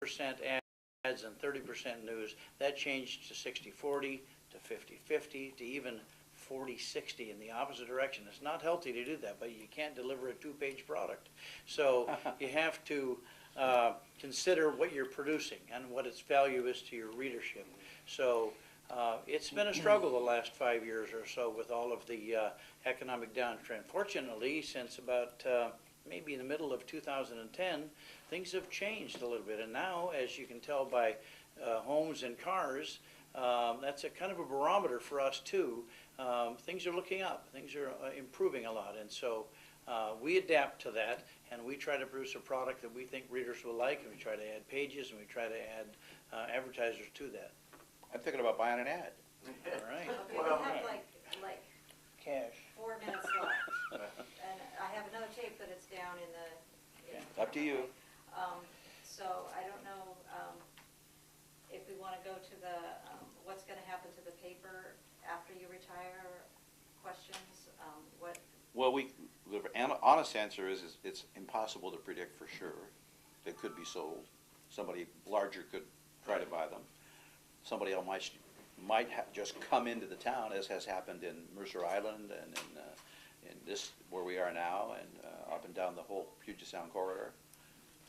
ads and 30% news. That changed to 60-40, to 50-50, to even 40-60 in the opposite direction. It's not healthy to do that, but you can't deliver a two-page product. So you have to consider what you're producing and what its value is to your readership. So it's been a struggle the last 5 years or so with all of the economic downtrend. Fortunately, since about maybe in the middle of 2010, things have changed a little bit. And now, as you can tell by homes and cars, that's a kind of a barometer for us too. Things are looking up. Things are improving a lot. And so we adapt to that, and we try to produce a product that we think readers will like, and we try to add pages, and we try to add advertisers to that. I'm thinking about buying an ad. All right. Okay, we have like Cash. 4 minutes left, and I have another tape, but it's down in the. Up to you. So I don't know if we want to go to the what's going to happen to the paper after you retire questions. What? Well, the honest answer is it's impossible to predict for sure. They could be sold. Somebody larger could try to buy them. Somebody else might just come into the town, as has happened in Mercer Island and in this where we are now, and up and down the whole Puget Sound corridor.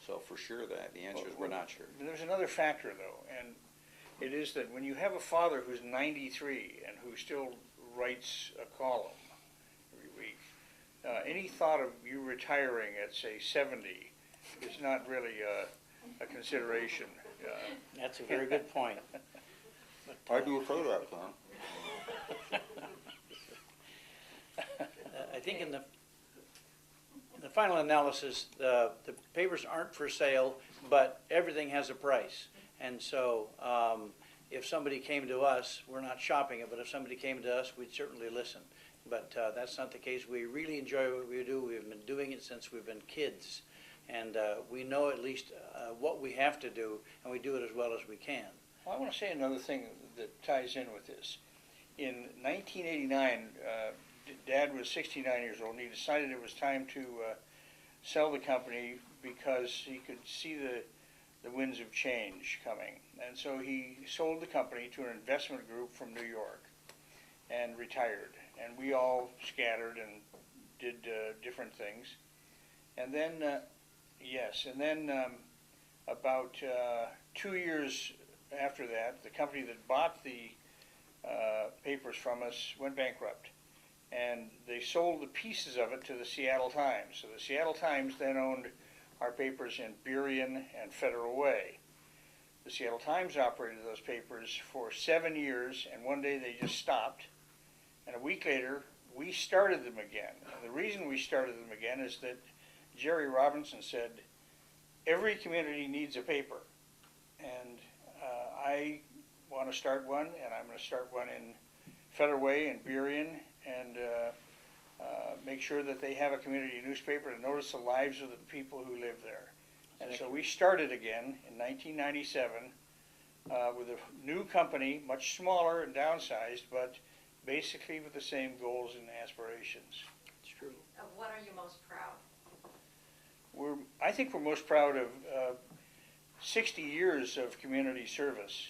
So for sure, the answer is we're not sure. There's another factor, though, and it is that when you have a father who's 93 and who still writes a column every week, any thought of you retiring at, say, 70 is not really a consideration. That's a very good point. I do a photo op, huh? I think in the final analysis, the papers aren't for sale, but everything has a price. And so if somebody came to us, we're not shopping it, but if somebody came to us, we'd certainly listen. But that's not the case. We really enjoy what we do. We've been doing it since we've been kids. And we know at least what we have to do, and we do it as well as we can. Well, I want to say another thing that ties in with this. In 1989, Dad was 69 years old, and he decided it was time to sell the company because he could see the winds of change coming. And so he sold the company to an investment group from New York and retired. And we all scattered and did different things. And then, about 2 years after that, the company that bought the papers from us went bankrupt. And they sold the pieces of it to the Seattle Times. So the Seattle Times then owned our papers in Burien and Federal Way. The Seattle Times operated those papers for 7 years, and one day they just stopped. And a week later, we started them again. And the reason we started them again is that Jerry Robinson said, every community needs a paper. And I want to start one, and I'm going to start one in Federal Way and Burien, and make sure that they have a community newspaper to notice the lives of the people who live there. And so we started again in 1997 with a new company, much smaller and downsized, but basically with the same goals and aspirations. It's true. Of what are you most proud? I think we're most proud of 60 years of community service.